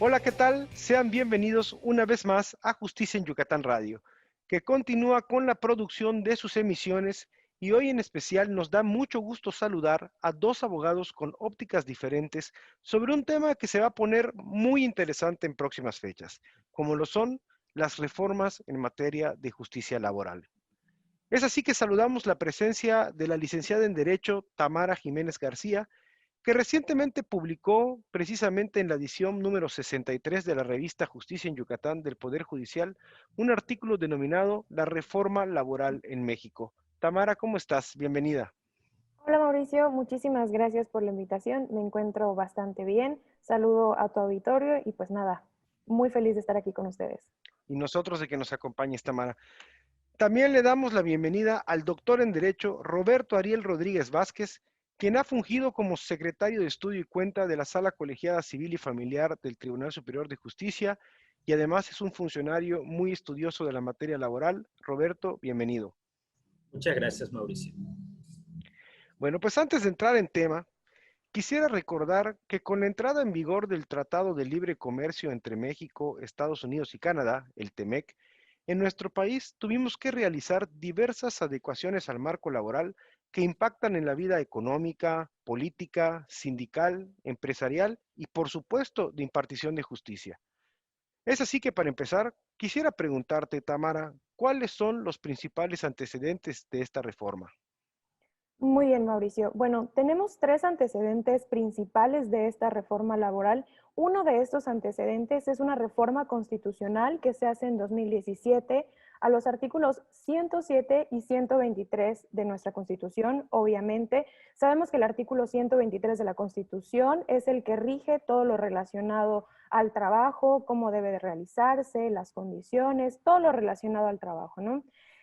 Hola, ¿qué tal? Sean bienvenidos una vez más a Justicia en Yucatán Radio, que continúa con la producción de sus emisiones y hoy en especial nos da mucho gusto saludar a dos abogados con ópticas diferentes sobre un tema que se va a poner muy interesante en próximas fechas, como lo son las reformas en materia de justicia laboral. Es así que saludamos la presencia de la licenciada en Derecho Tamara Jiménez García, que recientemente publicó precisamente en la edición número 63 de la revista Justicia en Yucatán del Poder Judicial un artículo denominado La reforma laboral en México. Tamara, ¿cómo estás? Bienvenida. Hola Mauricio, muchísimas gracias por la invitación. Me encuentro bastante bien. Saludo a tu auditorio y pues nada, muy feliz de estar aquí con ustedes. Y nosotros de que nos acompañes, Tamara. También le damos la bienvenida al doctor en Derecho Roberto Ariel Rodríguez Vázquez, quien ha fungido como secretario de estudio y cuenta de la Sala Colegiada Civil y Familiar del Tribunal Superior de Justicia y además es un funcionario muy estudioso de la materia laboral. Roberto, bienvenido. Muchas gracias, Mauricio. Bueno, pues antes de entrar en tema, quisiera recordar que con la entrada en vigor del Tratado de Libre Comercio entre México, Estados Unidos y Canadá, el TEMEC, en nuestro país tuvimos que realizar diversas adecuaciones al marco laboral que impactan en la vida económica, política, sindical, empresarial y por supuesto de impartición de justicia. Es así que para empezar, quisiera preguntarte, Tamara, ¿cuáles son los principales antecedentes de esta reforma? Muy bien, Mauricio. Bueno, tenemos tres antecedentes principales de esta reforma laboral. Uno de estos antecedentes es una reforma constitucional que se hace en 2017 a los artículos 107 y 123 de nuestra Constitución. Obviamente, sabemos que el artículo 123 de la Constitución es el que rige todo lo relacionado al trabajo, cómo debe de realizarse, las condiciones, todo lo relacionado al trabajo, ¿no?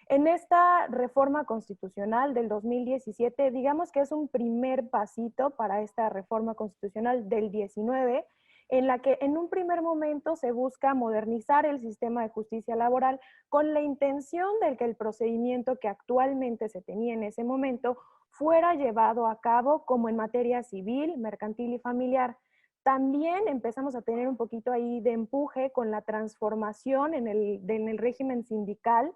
En esta reforma constitucional del 2017, digamos que es un primer pasito para esta reforma constitucional del 19, en la que en un primer momento se busca modernizar el sistema de justicia laboral con la intención de que el procedimiento que actualmente se tenía en ese momento fuera llevado a cabo como en materia civil, mercantil y familiar. También empezamos a tener un poquito ahí de empuje con la transformación en el régimen sindical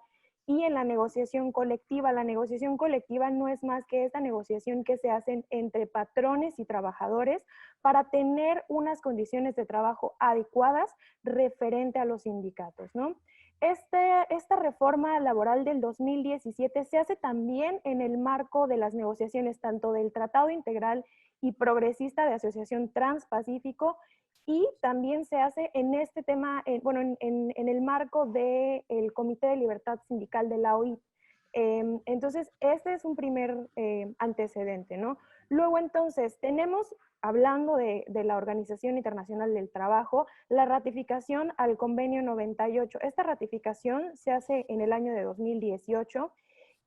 y en la negociación colectiva. La negociación colectiva no es más que esta negociación que se hace entre patrones y trabajadores para tener unas condiciones de trabajo adecuadas referente a los sindicatos, ¿no? Esta reforma laboral del 2017 se hace también en el marco de las negociaciones tanto del Tratado Integral y Progresista de Asociación Transpacífico y también se hace en este tema, bueno, en el marco del Comité de Libertad Sindical de la OIT. Entonces, este es un primer antecedente, ¿no? Luego, entonces, tenemos, hablando de la Organización Internacional del Trabajo, la ratificación al Convenio 98. Esta ratificación se hace en el año de 2018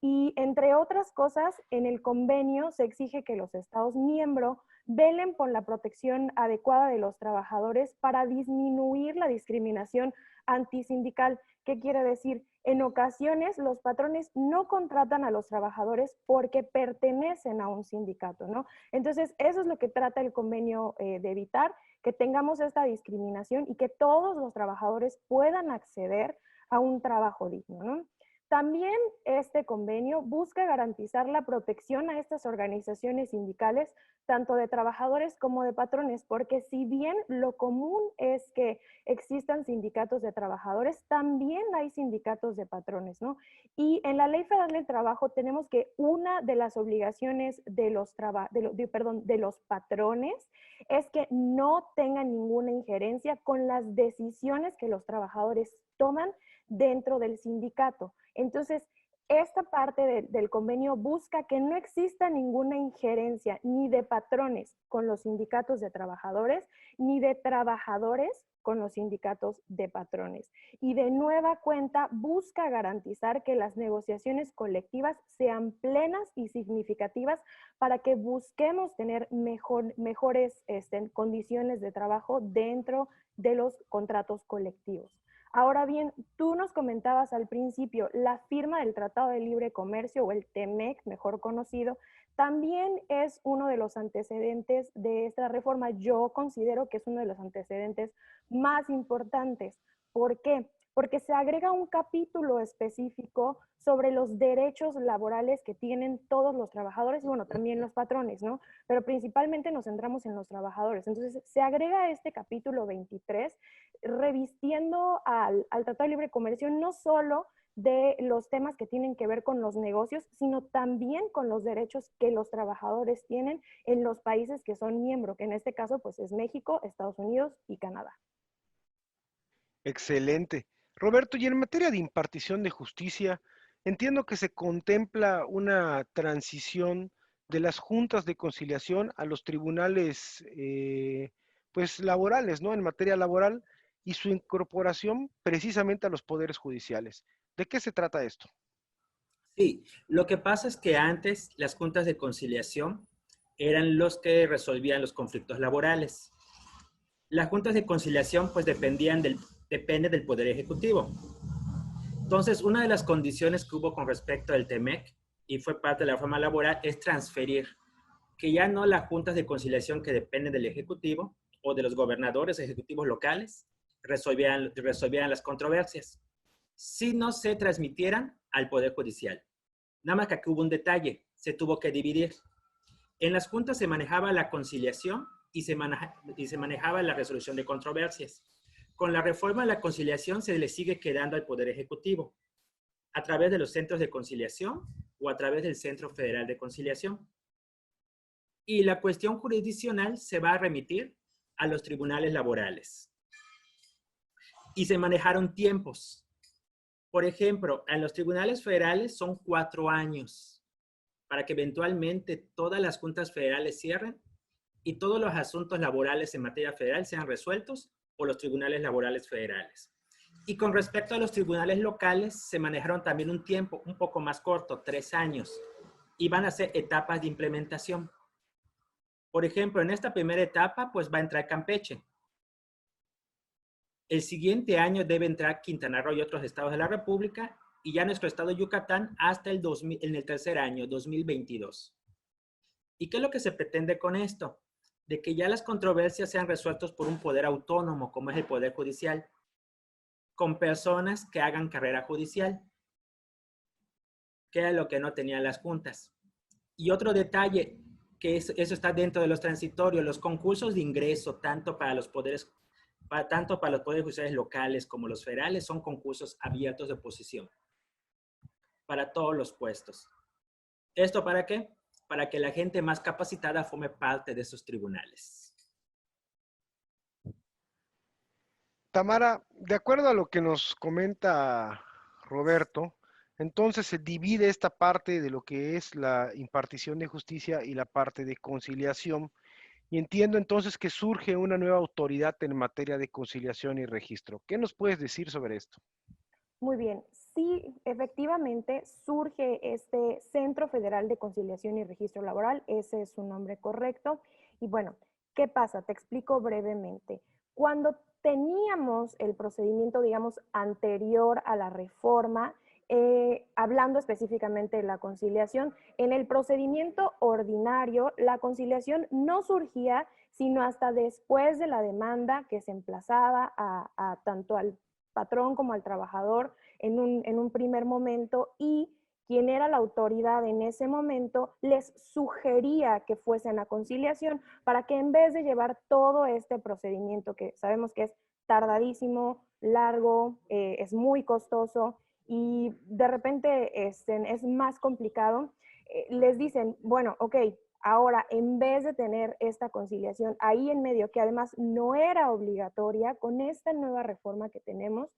y, entre otras cosas, en el convenio se exige que los Estados miembros velen por la protección adecuada de los trabajadores para disminuir la discriminación antisindical. ¿Qué quiere decir? En ocasiones los patrones no contratan a los trabajadores porque pertenecen a un sindicato, ¿no? Entonces, eso es lo que trata el convenio de evitar, que tengamos esta discriminación y que todos los trabajadores puedan acceder a un trabajo digno, ¿no? También este convenio busca garantizar la protección a estas organizaciones sindicales, tanto de trabajadores como de patrones, porque si bien lo común es que existan sindicatos de trabajadores, también hay sindicatos de patrones, ¿no? Y en la Ley Federal del Trabajo tenemos que una de las obligaciones de los patrones es que no tengan ninguna injerencia con las decisiones que los trabajadores toman dentro del sindicato. Entonces, esta parte del convenio busca que no exista ninguna injerencia ni de patrones con los sindicatos de trabajadores, ni de trabajadores con los sindicatos de patrones. Y de nueva cuenta busca garantizar que las negociaciones colectivas sean plenas y significativas para que busquemos tener mejores condiciones de trabajo dentro de los contratos colectivos. Ahora bien, tú nos comentabas al principio, la firma del Tratado de Libre Comercio o el TEMEC, mejor conocido, también es uno de los antecedentes de esta reforma. Yo considero que es uno de los antecedentes más importantes. ¿Por qué? Porque se agrega un capítulo específico sobre los derechos laborales que tienen todos los trabajadores y bueno, también los patrones, ¿no? Pero principalmente nos centramos en los trabajadores. Entonces, se agrega este capítulo 23 revistiendo al Tratado de Libre Comercio no solo de los temas que tienen que ver con los negocios, sino también con los derechos que los trabajadores tienen en los países que son miembros, que en este caso pues es México, Estados Unidos y Canadá. Excelente. Roberto, y en materia de impartición de justicia, entiendo que se contempla una transición de las juntas de conciliación a los tribunales, pues laborales, ¿no? En materia laboral y su incorporación precisamente a los poderes judiciales. ¿De qué se trata esto? Sí, lo que pasa es que antes las juntas de conciliación eran los que resolvían los conflictos laborales. Las juntas de conciliación pues depende del Poder Ejecutivo. Entonces, una de las condiciones que hubo con respecto al TEMEC y fue parte de la reforma laboral es transferir que ya no las juntas de conciliación que dependen del Ejecutivo o de los gobernadores ejecutivos locales resolvieran las controversias, si no se transmitieran al Poder Judicial. Nada más que aquí hubo un detalle, se tuvo que dividir. En las juntas se manejaba la conciliación y se manejaba la resolución de controversias. Con la reforma de la conciliación se le sigue quedando al Poder Ejecutivo a través de los centros de conciliación o a través del Centro Federal de Conciliación. Y la cuestión jurisdiccional se va a remitir a los tribunales laborales. Y se manejaron tiempos. Por ejemplo, en los tribunales federales son 4 años para que eventualmente todas las juntas federales cierren y todos los asuntos laborales en materia federal sean resueltos por los tribunales laborales federales. Y con respecto a los tribunales locales, se manejaron también un tiempo un poco más corto, 3 años, y van a ser etapas de implementación. Por ejemplo, en esta primera etapa, pues va a entrar Campeche. El siguiente año debe entrar Quintana Roo y otros estados de la República, y ya nuestro estado de Yucatán hasta en el tercer año, 2022. ¿Y qué es lo que se pretende con esto? De que ya las controversias sean resueltas por un poder autónomo, como es el Poder Judicial, con personas que hagan carrera judicial, que era lo que no tenían las juntas. Y otro detalle, que eso está dentro de los transitorios, los concursos de ingreso, tanto para los poderes judiciales locales como los federales, son concursos abiertos de oposición para todos los puestos. ¿Esto para qué? Para que la gente más capacitada forme parte de esos tribunales. Tamara, de acuerdo a lo que nos comenta Roberto, entonces se divide esta parte de lo que es la impartición de justicia y la parte de conciliación. Y entiendo entonces que surge una nueva autoridad en materia de conciliación y registro. ¿Qué nos puedes decir sobre esto? Muy bien, sí, efectivamente surge este Centro Federal de Conciliación y Registro Laboral, ese es su nombre correcto. Y bueno, ¿qué pasa? Te explico brevemente. Cuando teníamos el procedimiento, digamos, anterior a la reforma, hablando específicamente de la conciliación, en el procedimiento ordinario, la conciliación no surgía sino hasta después de la demanda que se emplazaba a tanto al patrón como al trabajador en un primer momento y quien era la autoridad en ese momento les sugería que fuesen a conciliación para que en vez de llevar todo este procedimiento que sabemos que es tardadísimo, largo, es muy costoso y de repente es más complicado, les dicen, bueno, ok, ahora en vez de tener esta conciliación ahí en medio, que además no era obligatoria, con esta nueva reforma que tenemos,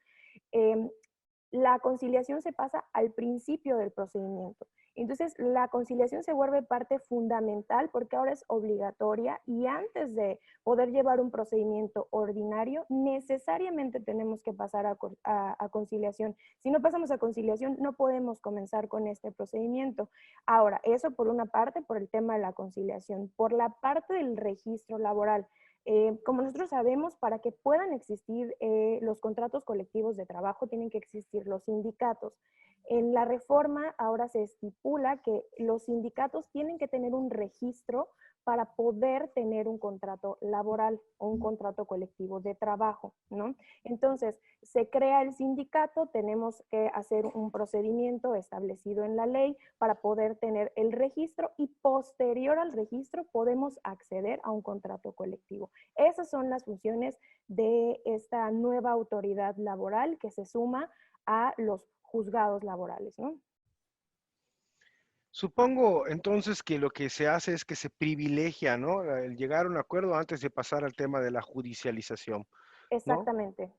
eh, la conciliación se pasa al principio del procedimiento. Entonces, la conciliación se vuelve parte fundamental porque ahora es obligatoria y antes de poder llevar un procedimiento ordinario, necesariamente tenemos que pasar a conciliación. Si no pasamos a conciliación, no podemos comenzar con este procedimiento. Ahora, eso por una parte, por el tema de la conciliación. Por la parte del registro laboral, Como nosotros sabemos, para que puedan existir los contratos colectivos de trabajo, tienen que existir los sindicatos. En la reforma ahora se estipula que los sindicatos tienen que tener un registro para poder tener un contrato laboral o un contrato colectivo de trabajo, ¿no? Entonces, se crea el sindicato, tenemos que hacer un procedimiento establecido en la ley para poder tener el registro y posterior al registro podemos acceder a un contrato colectivo. Esas son las funciones de esta nueva autoridad laboral que se suma a los juzgados laborales, ¿no? Supongo entonces que lo que se hace es que se privilegia, ¿no? El llegar a un acuerdo antes de pasar al tema de la judicialización, ¿no? Exactamente.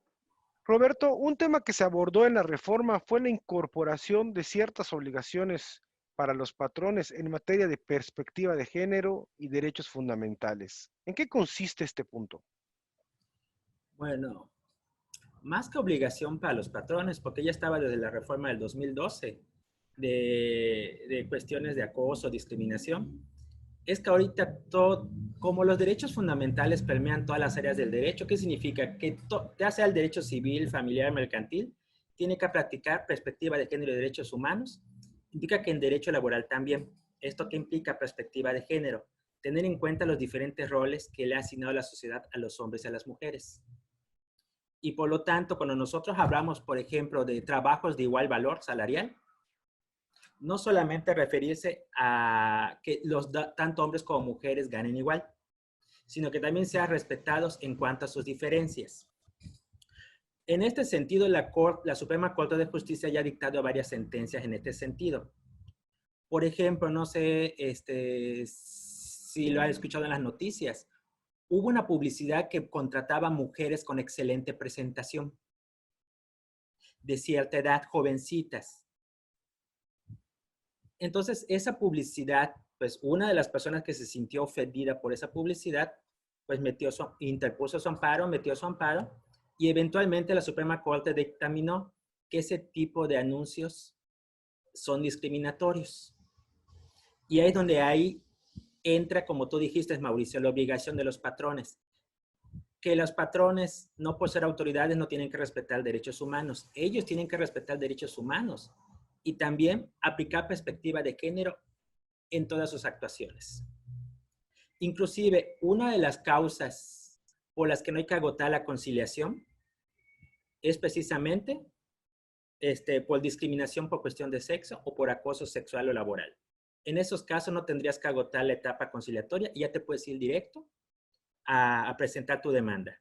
Roberto, un tema que se abordó en la reforma fue la incorporación de ciertas obligaciones para los patrones en materia de perspectiva de género y derechos fundamentales. ¿En qué consiste este punto? Bueno, más que obligación para los patrones, porque ya estaba desde la reforma del 2012 de cuestiones de acoso, discriminación, es que ahorita todo, como los derechos fundamentales permean todas las áreas del derecho, ¿qué significa? Que ya sea el derecho civil, familiar, mercantil, tiene que practicar perspectiva de género y derechos humanos. Indica que en derecho laboral también. ¿Esto qué implica perspectiva de género? Tener en cuenta los diferentes roles que le ha asignado la sociedad a los hombres y a las mujeres. Y por lo tanto, cuando nosotros hablamos, por ejemplo, de trabajos de igual valor salarial, no solamente referirse a que tanto hombres como mujeres ganen igual, sino que también sean respetados en cuanto a sus diferencias. En este sentido, la Suprema Corte de Justicia ya ha dictado varias sentencias en este sentido. Por ejemplo, no sé si lo han escuchado en las noticias, hubo una publicidad que contrataba mujeres con excelente presentación, de cierta edad, jovencitas. Entonces, esa publicidad, pues una de las personas que se sintió ofendida por esa publicidad, pues interpuso su amparo, metió su amparo, y eventualmente la Suprema Corte dictaminó que ese tipo de anuncios son discriminatorios. Y ahí es donde ahí entra, como tú dijiste, Mauricio, la obligación de los patrones. Que los patrones, no por ser autoridades, no tienen que respetar derechos humanos. Ellos tienen que respetar derechos humanos y también aplicar perspectiva de género en todas sus actuaciones. Inclusive, una de las causas por las que no hay que agotar la conciliación es precisamente por discriminación por cuestión de sexo o por acoso sexual o laboral. En esos casos no tendrías que agotar la etapa conciliatoria y ya te puedes ir directo a presentar tu demanda.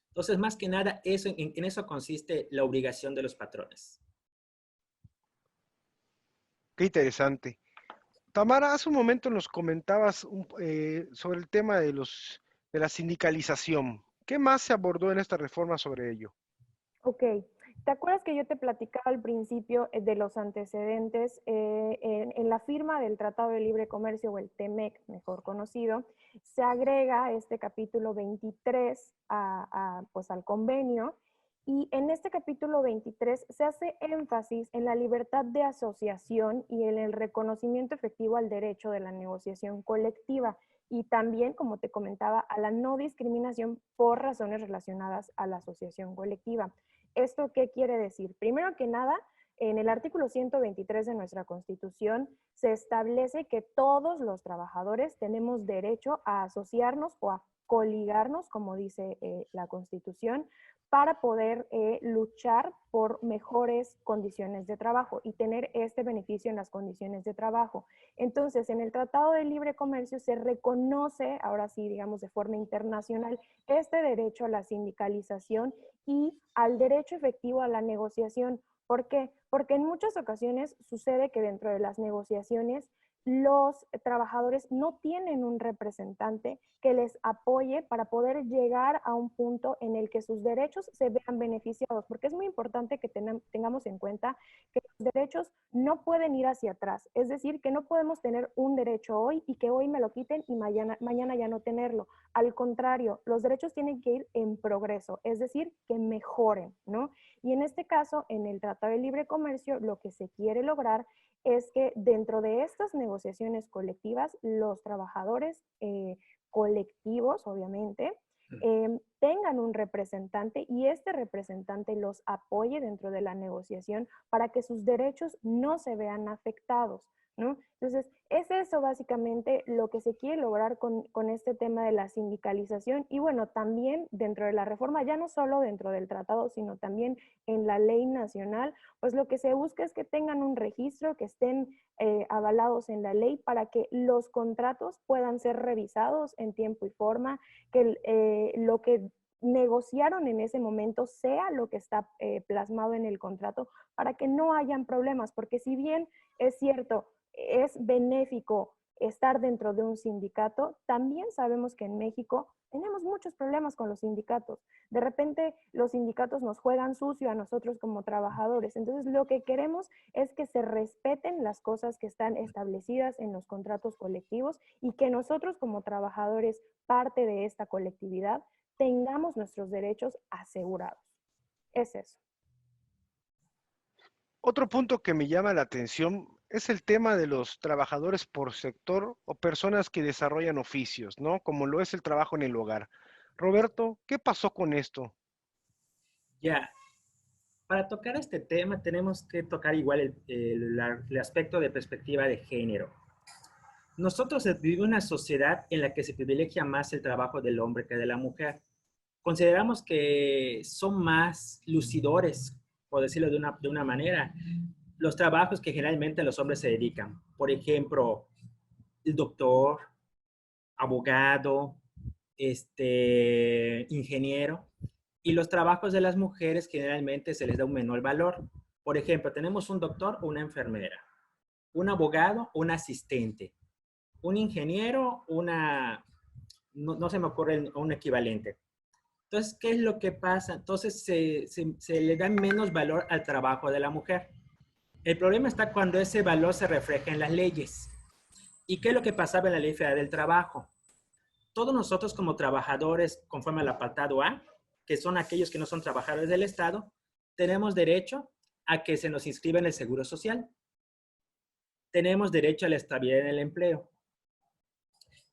Entonces, más que nada, en eso consiste la obligación de los patrones. Qué interesante. Tamara, hace un momento nos comentabas sobre el tema de la sindicalización. ¿Qué más se abordó en esta reforma sobre ello? Ok. ¿Te acuerdas que yo te platicaba al principio de los antecedentes en la firma del Tratado de Libre Comercio o el TEMEC, mejor conocido? Se agrega este capítulo 23 pues al convenio y en este capítulo 23 se hace énfasis en la libertad de asociación y en el reconocimiento efectivo al derecho de la negociación colectiva y también, como te comentaba, a la no discriminación por razones relacionadas a la asociación colectiva. ¿Esto qué quiere decir? Primero que nada, en el artículo 123 de nuestra Constitución se establece que todos los trabajadores tenemos derecho a asociarnos o a coligarnos, como dice la Constitución, para poder luchar por mejores condiciones de trabajo y tener este beneficio en las condiciones de trabajo. Entonces, en el Tratado de Libre Comercio se reconoce, ahora sí, digamos de forma internacional, este derecho a la sindicalización y al derecho efectivo a la negociación. ¿Por qué? Porque en muchas ocasiones sucede que dentro de las negociaciones los trabajadores no tienen un representante que les apoye para poder llegar a un punto en el que sus derechos se vean beneficiados, porque es muy importante que tengamos en cuenta que los derechos no pueden ir hacia atrás, es decir, que no podemos tener un derecho hoy y que hoy me lo quiten y mañana ya no tenerlo. Al contrario, los derechos tienen que ir en progreso, es decir, que mejoren, ¿no? Y en este caso, en el Tratado de Libre Comercio, lo que se quiere lograr es que dentro de estas negociaciones colectivas, los trabajadores colectivos, obviamente, tengan un representante y este representante los apoye dentro de la negociación para que sus derechos no se vean afectados, ¿no? Entonces, es eso básicamente lo que se quiere lograr con este tema de la sindicalización y bueno, también dentro de la reforma, ya no solo dentro del tratado, sino también en la ley nacional, pues lo que se busca es que tengan un registro, que estén avalados en la ley para que los contratos puedan ser revisados en tiempo y forma, que lo que negociaron en ese momento sea lo que está plasmado en el contrato para que no hayan problemas, porque si bien es cierto, es benéfico estar dentro de un sindicato, también sabemos que en México tenemos muchos problemas con los sindicatos. De repente los sindicatos nos juegan sucio a nosotros como trabajadores. Entonces lo que queremos es que se respeten las cosas que están establecidas en los contratos colectivos y que nosotros como trabajadores, parte de esta colectividad, tengamos nuestros derechos asegurados. Es eso. Otro punto que me llama la atención es el tema de los trabajadores por sector o personas que desarrollan oficios, ¿no? Como lo es el trabajo en el hogar. Roberto, ¿qué pasó con esto? Ya, para tocar este tema tenemos que tocar igual el aspecto de perspectiva de género. Nosotros vivimos en una sociedad en la que se privilegia más el trabajo del hombre que de la mujer. Consideramos que son más lucidores, por decirlo de una manera, los trabajos que generalmente los hombres se dedican. Por ejemplo, el doctor, abogado, ingeniero, y los trabajos de las mujeres generalmente se les da un menor valor. Por ejemplo, tenemos un doctor o una enfermera, un abogado o un asistente, un ingeniero, no se me ocurre un equivalente. Entonces, ¿qué es lo que pasa? Entonces, se le da menos valor al trabajo de la mujer. El problema está cuando ese valor se refleja en las leyes. ¿Y qué es lo que pasaba en la Ley Federal del Trabajo? Todos nosotros como trabajadores, conforme al apartado A, que son aquellos que no son trabajadores del Estado, tenemos derecho a que se nos inscriba en el Seguro Social. Tenemos derecho a la estabilidad en el empleo.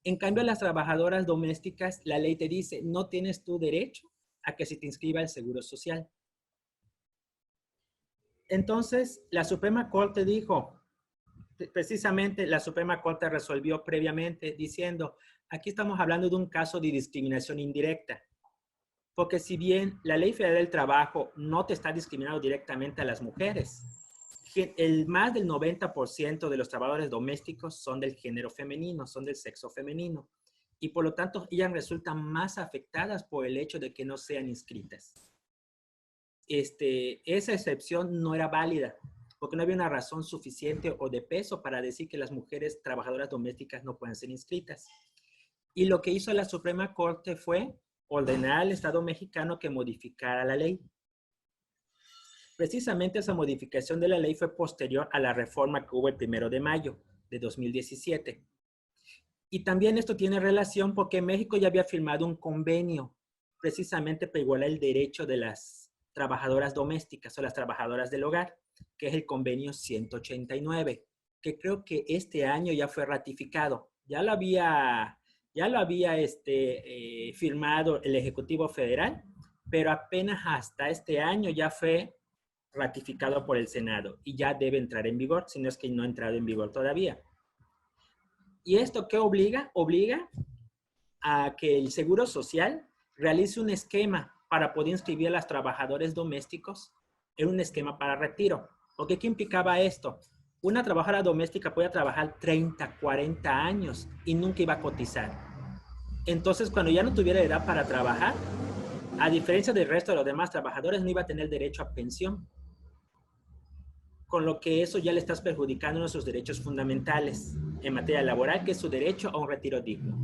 En cambio, las trabajadoras domésticas, la ley te dice, no tienes tu derecho a que se te inscriba el Seguro Social. Entonces, la Suprema Corte dijo, precisamente la Suprema Corte resolvió previamente diciendo, aquí estamos hablando de un caso de discriminación indirecta. Porque si bien la Ley Federal del Trabajo no te está discriminando directamente a las mujeres, más del 90% de los trabajadores domésticos son del género femenino, son del sexo femenino. Y por lo tanto, ellas resultan más afectadas por el hecho de que no sean inscritas. Esa excepción no era válida, porque no había una razón suficiente o de peso para decir que las mujeres trabajadoras domésticas no pueden ser inscritas. Y lo que hizo la Suprema Corte fue ordenar al Estado mexicano que modificara la ley. Precisamente esa modificación de la ley fue posterior a la reforma que hubo el 1 de mayo de 2017. Y también esto tiene relación porque México ya había firmado un convenio precisamente para igualar el derecho de las trabajadoras domésticas o las trabajadoras del hogar, que es el convenio 189, que creo que este año ya fue ratificado. Ya lo había firmado el Ejecutivo Federal, pero apenas hasta este año ya fue ratificado por el Senado y ya debe entrar en vigor, si no es que no ha entrado en vigor todavía. ¿Y esto qué obliga? Obliga a que el Seguro Social realice un esquema para poder inscribir a los trabajadores domésticos en un esquema para retiro. Porque ¿qué implicaba esto? Una trabajadora doméstica podía trabajar 30, 40 años y nunca iba a cotizar. Entonces, cuando ya no tuviera edad para trabajar, a diferencia del resto de los demás trabajadores, no iba a tener derecho a pensión. Con lo que eso ya le estás perjudicando uno de sus derechos fundamentales en materia laboral, que es su derecho a un retiro digno.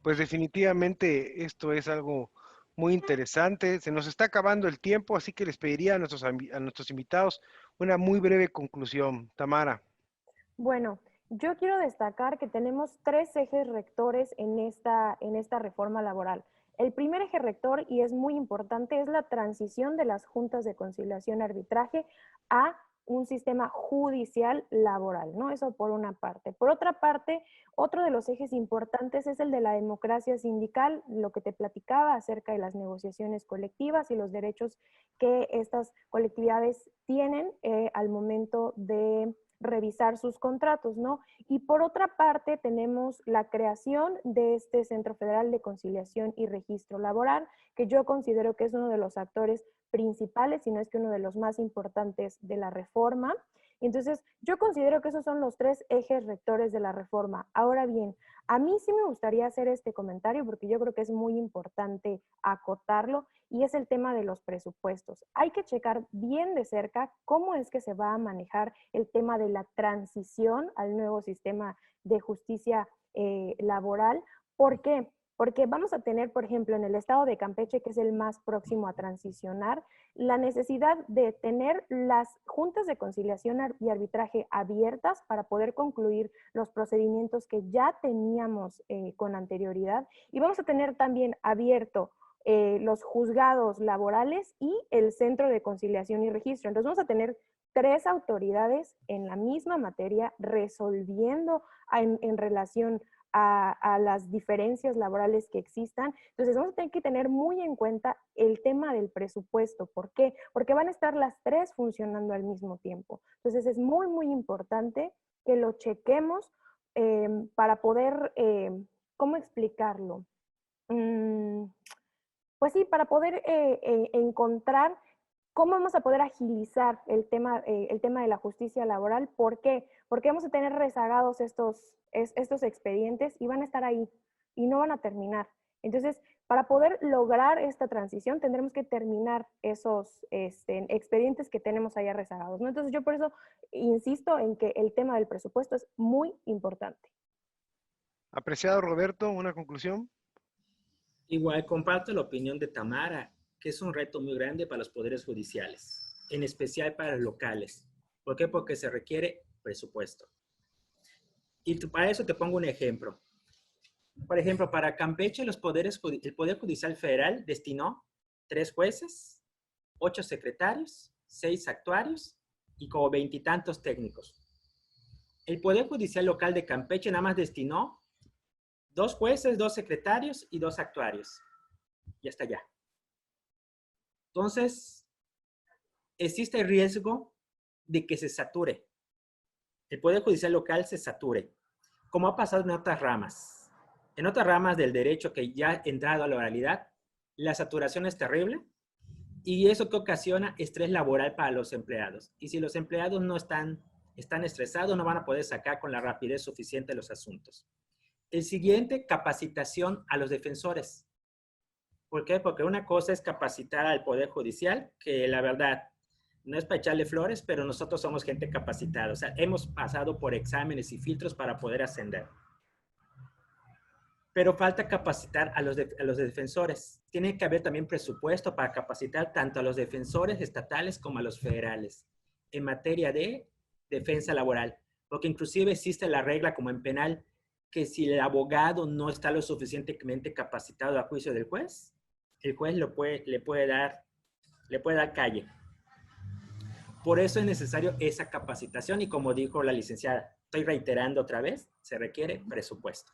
Pues definitivamente esto es algo muy interesante. Se nos está acabando el tiempo, así que les pediría a nuestros invitados una muy breve conclusión. Tamara. Bueno, yo quiero destacar que tenemos tres ejes rectores en esta reforma laboral. El primer eje rector, y es muy importante, es la transición de las juntas de conciliación y arbitraje a un sistema judicial laboral, ¿no? Eso por una parte. Por otra parte, otro de los ejes importantes es el de la democracia sindical, lo que te platicaba acerca de las negociaciones colectivas y los derechos que estas colectividades tienen al momento de revisar sus contratos, ¿no? Y por otra parte tenemos la creación de este Centro Federal de Conciliación y Registro Laboral, que yo considero que es uno de los actores principales, si no es que uno de los más importantes de la reforma. Entonces, yo considero que esos son los tres ejes rectores de la reforma. Ahora bien, a mí sí me gustaría hacer este comentario porque yo creo que es muy importante acotarlo y es el tema de los presupuestos. Hay que checar bien de cerca cómo es que se va a manejar el tema de la transición al nuevo sistema de justicia laboral. ¿Por qué? Porque vamos a tener, por ejemplo, en el estado de Campeche, que es el más próximo a transicionar, la necesidad de tener las juntas de conciliación y arbitraje abiertas para poder concluir los procedimientos que ya teníamos con anterioridad. Y vamos a tener también abierto los juzgados laborales y el Centro de Conciliación y Registro. Entonces vamos a tener tres autoridades en la misma materia resolviendo en relación a las diferencias laborales que existan. Entonces vamos a tener que tener muy en cuenta el tema del presupuesto. ¿Por qué? Porque van a estar las tres funcionando al mismo tiempo. Entonces es muy, muy importante que lo chequemos para poder, ¿cómo explicarlo? Pues sí, para poder encontrar cómo vamos a poder agilizar el tema de la justicia laboral. ¿Por qué? Porque vamos a tener rezagados estos expedientes y van a estar ahí y no van a terminar. Entonces, para poder lograr esta transición, tendremos que terminar esos expedientes que tenemos allá rezagados, ¿no? Entonces, yo por eso insisto en que el tema del presupuesto es muy importante. Apreciado Roberto, ¿una conclusión? Igual comparto la opinión de Tamara, que es un reto muy grande para los poderes judiciales, en especial para los locales. ¿Por qué? Porque se requiere presupuesto. Y para eso te pongo un ejemplo. Por ejemplo, para Campeche, el Poder Judicial Federal destinó 3 jueces, 8 secretarios, 6 actuarios y como 20 y tantos técnicos. El Poder Judicial Local de Campeche nada más destinó 2 jueces, 2 secretarios y 2 actuarios. Y hasta allá. Entonces, existe el riesgo de que se sature. El Poder Judicial Local se sature, como ha pasado en otras ramas. En otras ramas del derecho que ya ha entrado a la oralidad, la saturación es terrible y eso que ocasiona estrés laboral para los empleados. Y si los empleados no están estresados, no van a poder sacar con la rapidez suficiente los asuntos. El siguiente, capacitación a los defensores. ¿Por qué? Porque una cosa es capacitar al Poder Judicial, que la verdad no es para echarle flores, pero nosotros somos gente capacitada. O sea, hemos pasado por exámenes y filtros para poder ascender. Pero falta capacitar a los defensores. Tiene que haber también presupuesto para capacitar tanto a los defensores estatales como a los federales en materia de defensa laboral. Porque inclusive existe la regla como en penal que si el abogado no está lo suficientemente capacitado a juicio del juez, el juez le puede dar calle. Por eso es necesario esa capacitación y como dijo la licenciada, estoy reiterando otra vez, se requiere presupuesto.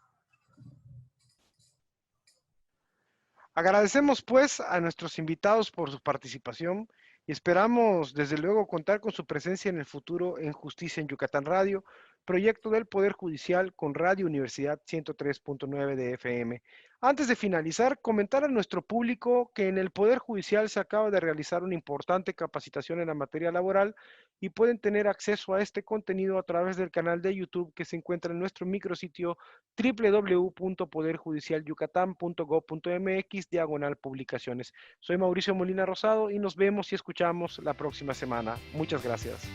Agradecemos pues a nuestros invitados por su participación y esperamos desde luego contar con su presencia en el futuro en Justicia en Yucatán Radio, proyecto del Poder Judicial con Radio Universidad 103.9 de FM. Antes de finalizar, comentar a nuestro público que en el Poder Judicial se acaba de realizar una importante capacitación en la materia laboral y pueden tener acceso a este contenido a través del canal de YouTube que se encuentra en nuestro micrositio www.poderjudicialyucatán.gov.mx/publicaciones. Soy Mauricio Molina Rosado y nos vemos y escuchamos la próxima semana. Muchas gracias.